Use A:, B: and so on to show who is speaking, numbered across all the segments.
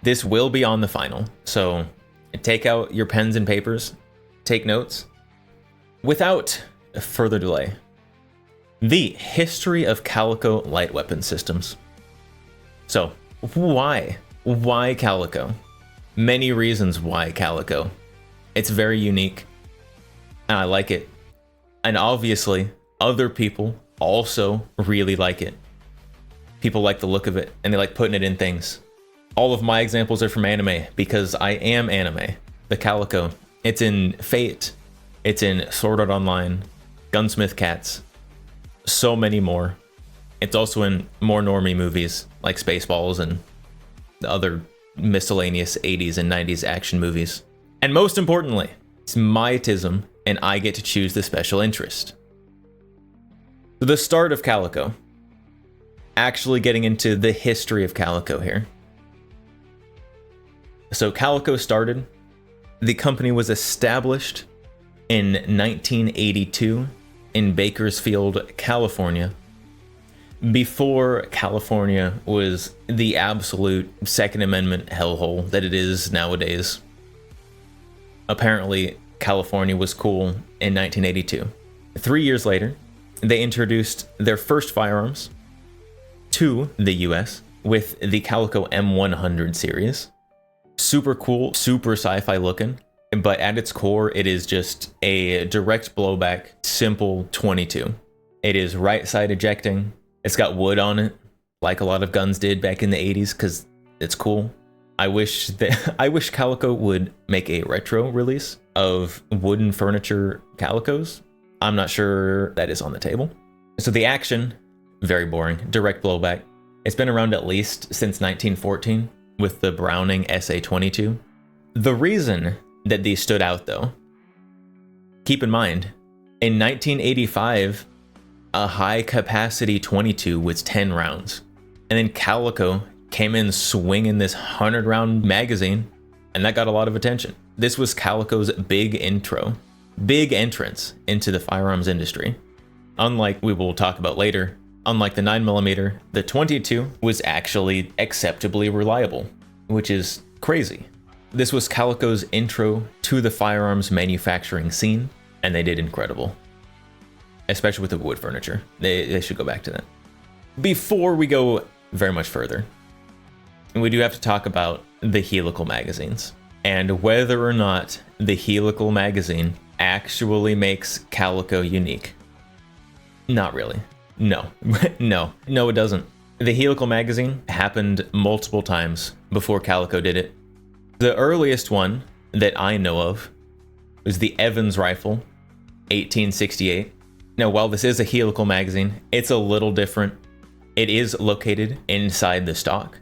A: This will be on the final, so take out your pens and papers, take notes. Without further delay, the history of Calico light weapon systems. So, why? Why Calico? Many reasons why Calico. It's very unique, and I like it. And obviously, other people also really like it. People like the look of it, and they like putting it in things. All of my examples are from anime, because I am anime. The Calico. It's in Fate. It's in Sword Art Online, Gunsmith Cats, so many more. It's also in more normie movies, like Spaceballs and the other miscellaneous 80s and 90s action movies. And most importantly, it's myetism, and I get to choose the special interest. So the start of Calico. Actually getting into the history of Calico here. So Calico started, the company was established in 1982 in Bakersfield, California. Before California was the absolute Second Amendment hellhole that it is nowadays. Apparently, California was cool in 1982. 3 years later, they introduced their first firearms to the US with the Calico M100 series. Super cool, super sci-fi looking, but at its core, it is just a direct blowback, simple 22. It is right side ejecting. It's got wood on it, like a lot of guns did back in the 80s, because it's cool. I wish Calico would make a retro release of wooden furniture Calicos. I'm not sure that is on the table. So the action, very boring, direct blowback. It's been around at least since 1914 with the Browning SA-22. The reason that these stood out though, keep in mind, in 1985, a high capacity 22 was 10 rounds. And then Calico came in swinging this 100 round magazine, and that got a lot of attention. This was Calico's big intro, big entrance into the firearms industry. Unlike we will talk about later, unlike the 9mm, the 22 was actually acceptably reliable, which is crazy. This was Calico's intro to the firearms manufacturing scene, and they did incredible. Especially with the wood furniture. They should go back to that. Before we go very much further, we do have to talk about the Helical Magazines, and whether or not the Helical Magazine actually makes Calico unique. Not really. No. No, it doesn't. The Helical Magazine happened multiple times before Calico did it. The earliest one that I know of was the Evans rifle, 1868. Now, while this is a Helical magazine, it's a little different. It is located inside the stock,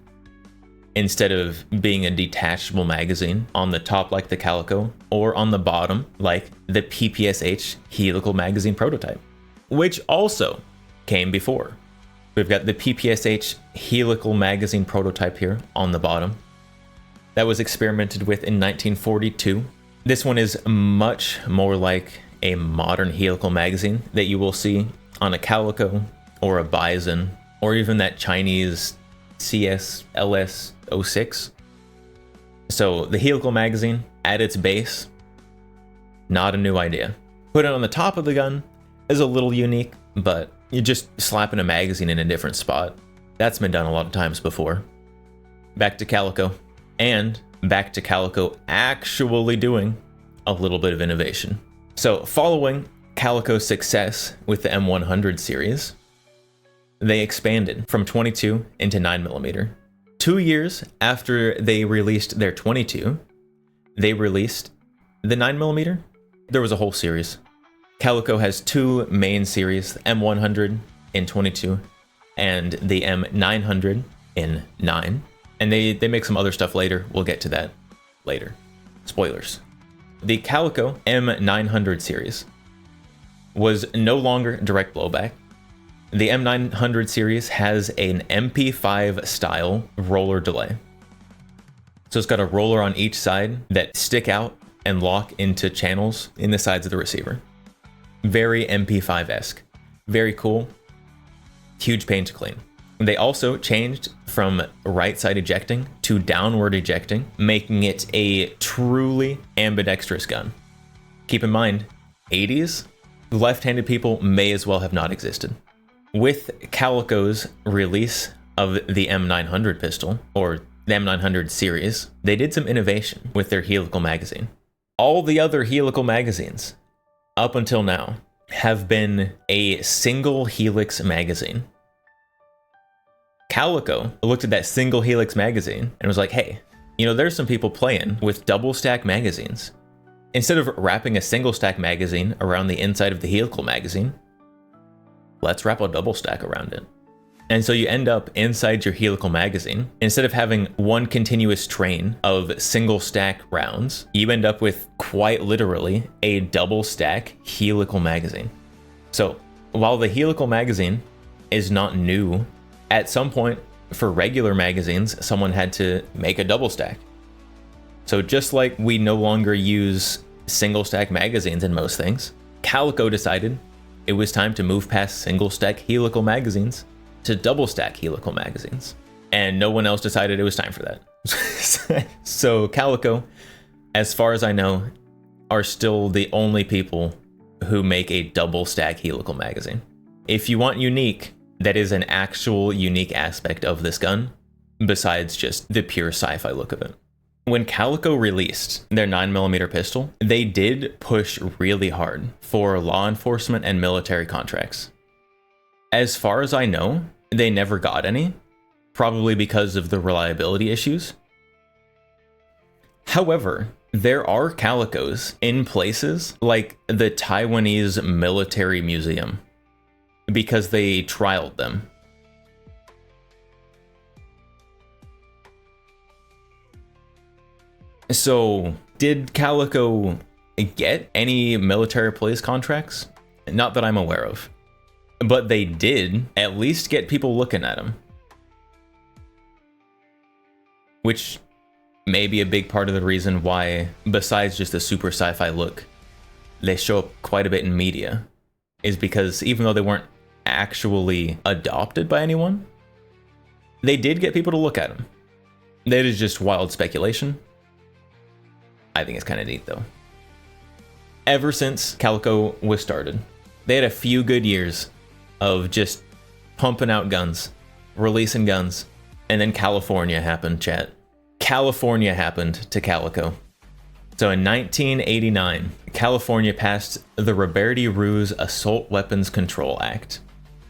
A: instead of being a detachable magazine on the top like the Calico, or on the bottom like the PPSH Helical magazine prototype, which also came before. We've got the PPSH Helical magazine prototype here on the bottom. That was experimented with in 1942. This one is much more like a modern Helical magazine that you will see on a Calico or a Bison, or even that Chinese CS LS06. So the Helical magazine at its base, not a new idea. Put it on the top of the gun is a little unique, but you're just slapping a magazine in a different spot. That's been done a lot of times before. Back to Calico, and back to Calico actually doing a little bit of innovation. So following Calico's success with the M100 series, they expanded from 22 into 9mm. 2 years after they released their 22, they released the 9mm. There was a whole series. Calico has two main series, the M100 in 22 and the M900 in 9. And they make some other stuff later. We'll get to that later. Spoilers. The Calico M900 series was no longer direct blowback. The M900 series has an MP5 style roller delay. So it's got a roller on each side that stick out and lock into channels in the sides of the receiver. Very MP5-esque. Very cool. Huge pain to clean. They also changed from right side ejecting to downward ejecting, making it a truly ambidextrous gun. Keep in mind, 80s, left-handed people may as well have not existed. With Calico's release of the M900 pistol, or the M900 series, they did some innovation with their helical magazine. All the other helical magazines, up until now, have been a single helix magazine. Calico looked at that single helix magazine and was like, hey, you know, there's some people playing with double stack magazines. Instead of wrapping a single stack magazine around the inside of the helical magazine, let's wrap a double stack around it. And so you end up inside your helical magazine. Instead of having one continuous train of single stack rounds, you end up with quite literally a double stack helical magazine. So while the helical magazine is not new, at some point for regular magazines, someone had to make a double stack. So just like we no longer use single stack magazines in most things, Calico decided it was time to move past single stack helical magazines to double stack helical magazines. And no one else decided it was time for that. So Calico, as far as I know, are still the only people who make a double stack helical magazine. If you want unique, that is an actual unique aspect of this gun, besides just the pure sci-fi look of it. When Calico released their 9mm pistol, they did push really hard for law enforcement and military contracts. As far as I know, they never got any, probably because of the reliability issues. However, there are Calicos in places like the Taiwanese Military Museum, because they trialed them. So, did Calico get any military police contracts? Not that I'm aware of. But they did at least get people looking at them. Which may be a big part of the reason why, besides just the super sci-fi look, they show up quite a bit in media. Is because even though they weren't actually adopted by anyone, they did get people to look at them. That is just wild speculation. I think it's kind of neat though. Ever since Calico was started, they had a few good years of just pumping out guns, releasing guns, and then California happened, chat. California happened to Calico. So in 1989, California passed the Roberti-Ruiz Assault Weapons Control Act,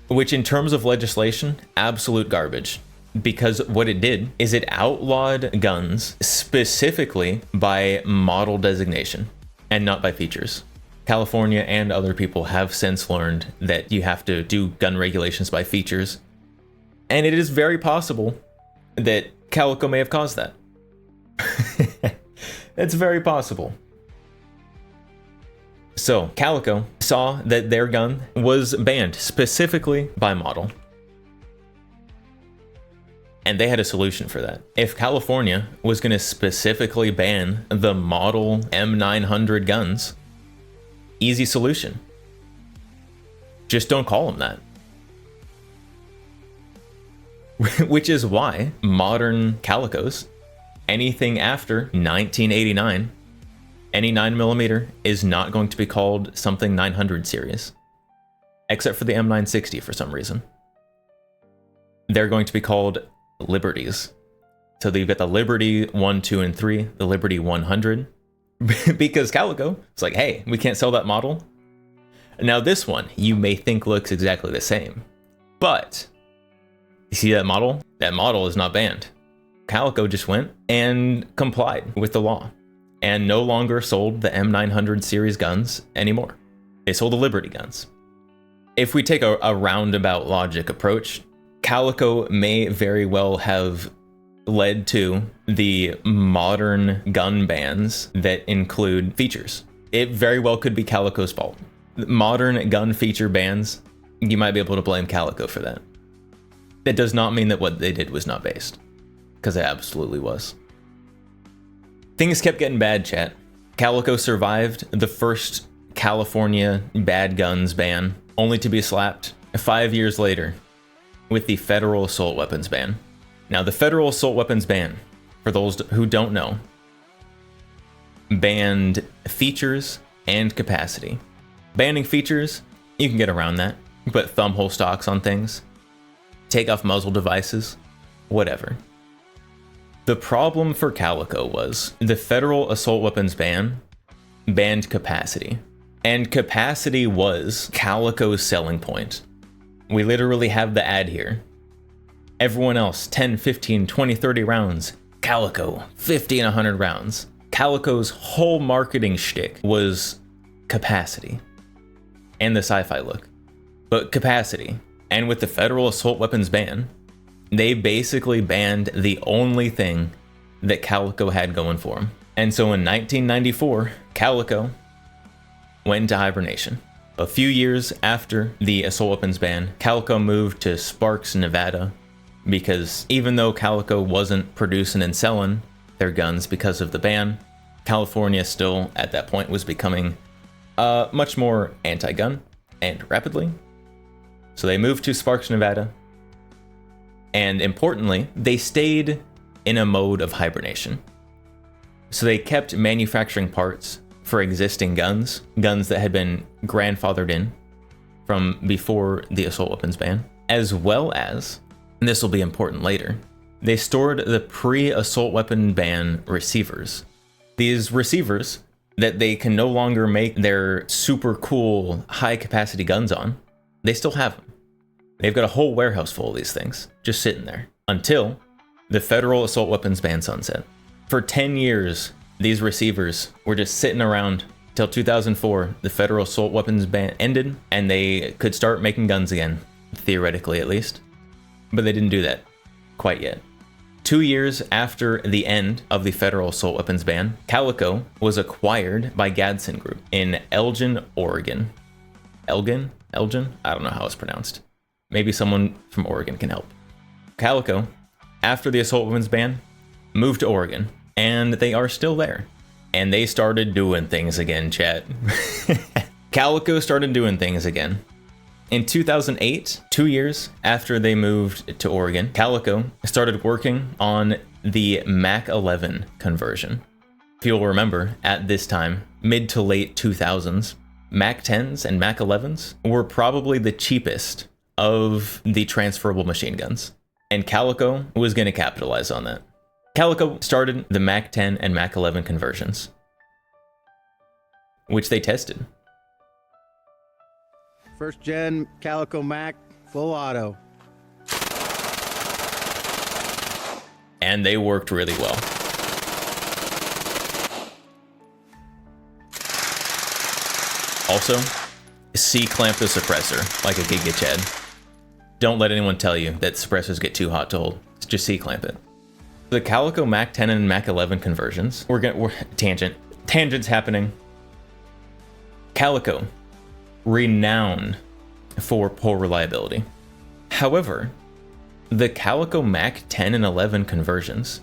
A: which in terms of legislation, absolute garbage. Because what it did is it outlawed guns specifically by model designation and not by features. California and other people have since learned that you have to do gun regulations by features. And it is very possible that Calico may have caused that. It's very possible. So Calico saw that their gun was banned specifically by model. And they had a solution for that. If California was going to specifically ban the model M900 guns, easy solution. Just don't call them that. Which is why modern Calicos, anything after 1989, any 9mm is not going to be called something 900 series. Except for the M960 for some reason. They're going to be called Liberties. So you've got the Liberty 1, 2, and 3, the Liberty 100. Because Calico, it's like, hey, we can't sell that model. Now this one, you may think looks exactly the same. But, you see that model? That model is not banned. Calico just went and complied with the law. And no longer sold the M900 series guns anymore. They sold the Liberty guns. If we take a roundabout logic approach, Calico may very well have led to the modern gun bans that include features. It very well could be Calico's fault. Modern gun feature bans, you might be able to blame Calico for that. That does not mean that what they did was not based, because it absolutely was. Things kept getting bad, chat. Calico survived the first California bad guns ban, only to be slapped 5 years later with the federal assault weapons ban. Now, the federal assault weapons ban, for those who don't know, banned features and capacity. Banning features, you can get around that. You can put thumbhole stocks on things, take off muzzle devices, whatever. The problem for Calico was the federal assault weapons ban banned capacity. And capacity was Calico's selling point. We literally have the ad here. Everyone else, 10, 15, 20, 30 rounds. Calico, 50 and 100 rounds. Calico's whole marketing shtick was capacity and the sci-fi look. But capacity. And with the federal assault weapons ban, they basically banned the only thing that Calico had going for them. And so in 1994, Calico went into hibernation. A few years after the assault weapons ban, Calico moved to Sparks, Nevada, because even though Calico wasn't producing and selling their guns because of the ban, California still at that point was becoming much more anti-gun and rapidly. So they moved to Sparks, Nevada. And importantly, they stayed in a mode of hibernation. So they kept manufacturing parts for existing guns that had been grandfathered in from before the assault weapons ban, as well as, and this will be important later, they stored the pre-assault weapon ban receivers. These receivers that they can no longer make their super cool high capacity guns on, they still have them. They've got a whole warehouse full of these things just sitting there until the federal assault weapons ban sunset. For 10 years, these receivers were just sitting around till 2004. The federal assault weapons ban ended and they could start making guns again, theoretically at least. But they didn't do that quite yet. 2 years after the end of the federal assault weapons ban, Calico was acquired by Gadsden Group in Elgin, Oregon. Elgin? I don't know how it's pronounced. Maybe someone from Oregon can help. Calico, after the assault weapons ban, moved to Oregon, and they are still there. And they started doing things again, chat. Calico started doing things again. In 2008, 2 years after they moved to Oregon, Calico started working on the Mac 11 conversion. If you'll remember, at this time, mid to late 2000s, Mac 10s and Mac 11s were probably the cheapest of the transferable machine guns. And Calico was going to capitalize on that. Calico started the Mac 10 and Mac 11 conversions, which they tested.
B: First gen Calico Mac, full auto.
A: And they worked really well. Also, C-clamp the suppressor like a Giga Chad. Don't let anyone tell you that suppressors get too hot to hold. Just C-clamp it. The Calico Mac 10 and Mac 11 conversions, we're tangents happening. Calico, renowned for poor reliability. However, the Calico Mac 10 and 11 conversions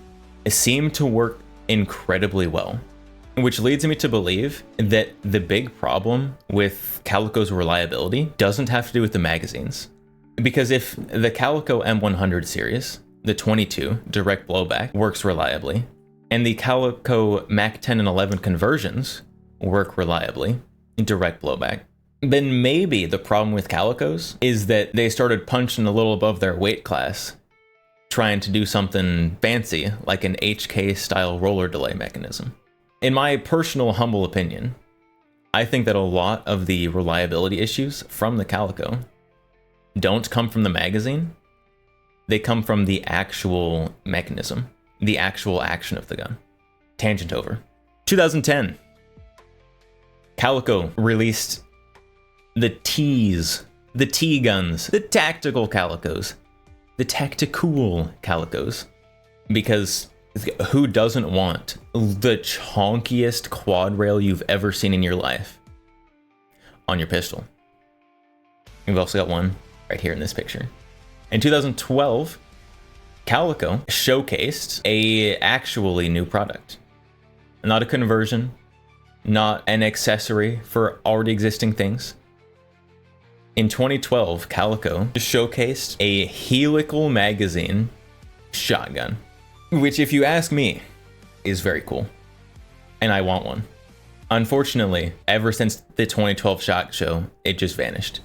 A: seem to work incredibly well, which leads me to believe that the big problem with Calico's reliability doesn't have to do with the magazines. Because if the Calico M100 series, the 22 direct blowback, works reliably, and the Calico Mac 10 and 11 conversions work reliably, direct blowback, then maybe the problem with Calicos is that they started punching a little above their weight class, trying to do something fancy like an HK style roller delay mechanism. In my personal humble opinion, I think that a lot of the reliability issues from the Calico don't come from the magazine. They come from the actual mechanism, the actual action of the gun. Tangent over. 2010, Calico released the T's, the T guns, the tactical Calicos, the tactical Calicos. Because who doesn't want the chonkiest quad rail you've ever seen in your life on your pistol? We've also got one right here in this picture. In 2012, Calico showcased a actually new product. Not a conversion, not an accessory for already existing things. In 2012, Calico showcased a Helical Magazine shotgun, which, if you ask me, is very cool. And I want one. Unfortunately, ever since the 2012 SHOT Show, it just vanished.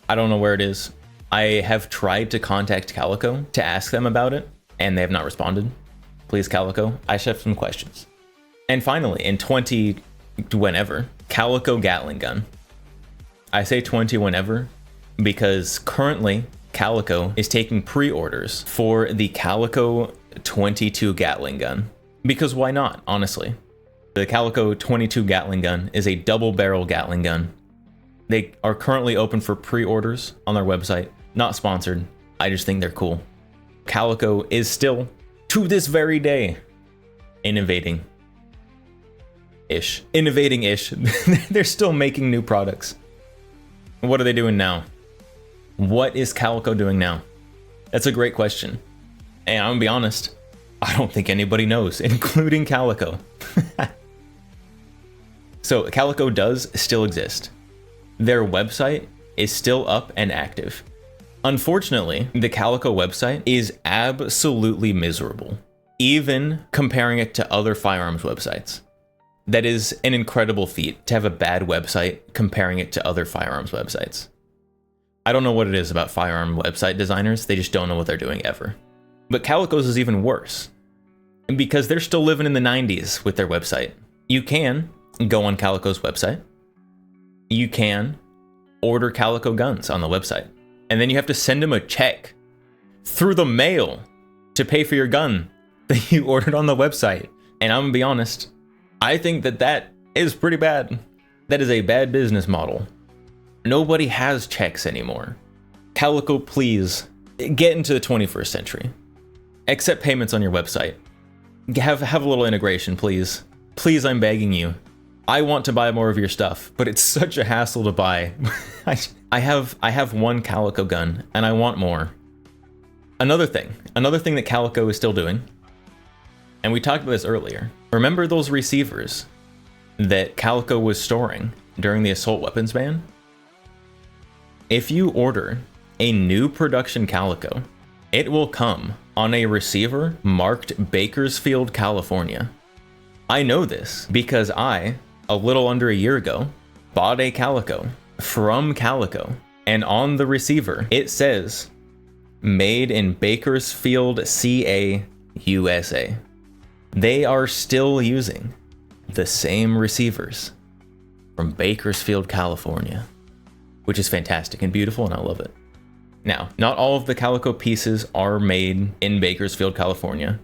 A: I don't know where it is. I have tried to contact Calico to ask them about it, and they have not responded. Please, Calico, I should have some questions. And finally, in whenever, Calico Gatling gun. I say 20 whenever because currently Calico is taking pre-orders for the Calico 22 Gatling gun. Because why not, honestly? The Calico 22 Gatling gun is a double barrel Gatling gun. They are currently open for pre-orders on their website. Not sponsored. I just think they're cool. Calico is still, to this very day, innovating-ish. They're still making new products. What are they doing now? What is Calico doing now? That's a great question. And I'm gonna be honest, I don't think anybody knows, including Calico. So Calico does still exist. Their website is still up and active. Unfortunately, the Calico website is absolutely miserable, even comparing it to other firearms websites. That is an incredible feat to have a bad website comparing it to other firearms websites. I don't know what it is about firearm website designers, they just don't know what they're doing ever. But Calico's is even worse, because they're still living in the 90s with their website. You can go on Calico's website, you can order Calico guns on the website, and then you have to send them a check through the mail to pay for your gun that you ordered on the website. And I'm gonna be honest, I think that is pretty bad. That is a bad business model. Nobody has checks anymore. Calico, please get into the 21st century. Accept payments on your website. Have a little integration, please. Please, I'm begging you. I want to buy more of your stuff, but it's such a hassle to buy. I have one Calico gun and I want more. Another thing that Calico is still doing, and we talked about this earlier. Remember those receivers that Calico was storing during the assault weapons ban? If you order a new production Calico, it will come on a receiver marked Bakersfield, California. I know this because I, a little under a year ago, bought a Calico from Calico, and on the receiver it says made in Bakersfield, CA, USA. They are still using the same receivers from Bakersfield, California, which is fantastic and beautiful, and I love it. Now, not all of the Calico pieces are made in Bakersfield, California.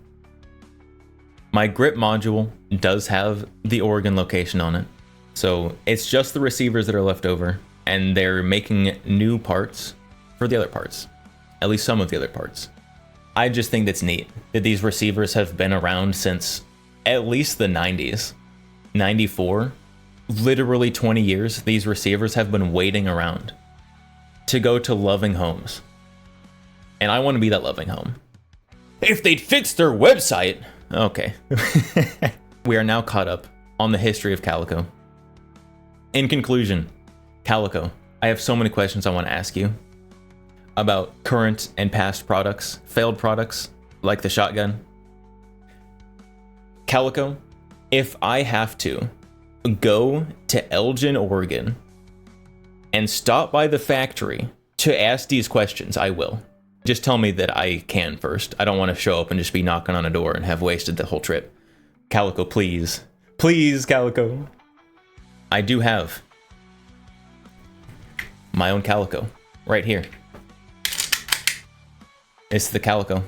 A: My grip module does have the Oregon location on it, so it's just the receivers that are left over, and they're making new parts for the other parts, at least some of the other parts. I just think that's neat that these receivers have been around since at least the 90s. 94, literally 20 years, these receivers have been waiting around to go to loving homes. And I want to be that loving home. If they'd fix their website! Okay. We are now caught up on the history of Calico. In conclusion, Calico, I have so many questions I want to ask you about current and past products, failed products, like the shotgun. Calico, if I have to go to Elgin, Oregon, and stop by the factory to ask these questions, I will. Just tell me that I can first. I don't want to show up and just be knocking on a door and have wasted the whole trip. Calico, please. Please, Calico. I do have my own Calico right here. It's the Calico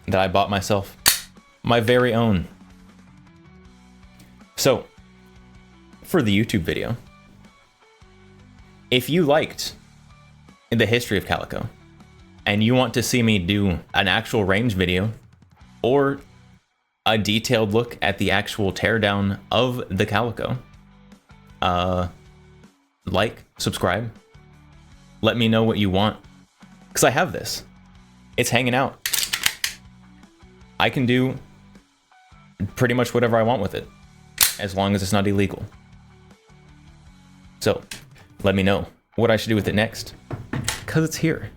A: that I bought myself. My very own. So, for the YouTube video, if you liked the history of Calico, and you want to see me do an actual range video, or a detailed look at the actual teardown of the Calico, like, subscribe, let me know what you want, because I have this. It's hanging out. I can do pretty much whatever I want with it, as long as it's not illegal. So, let me know. what I should do with it next. Because it's here.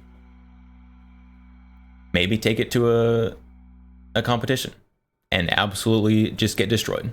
A: Maybe take it to a competition and absolutely just get destroyed.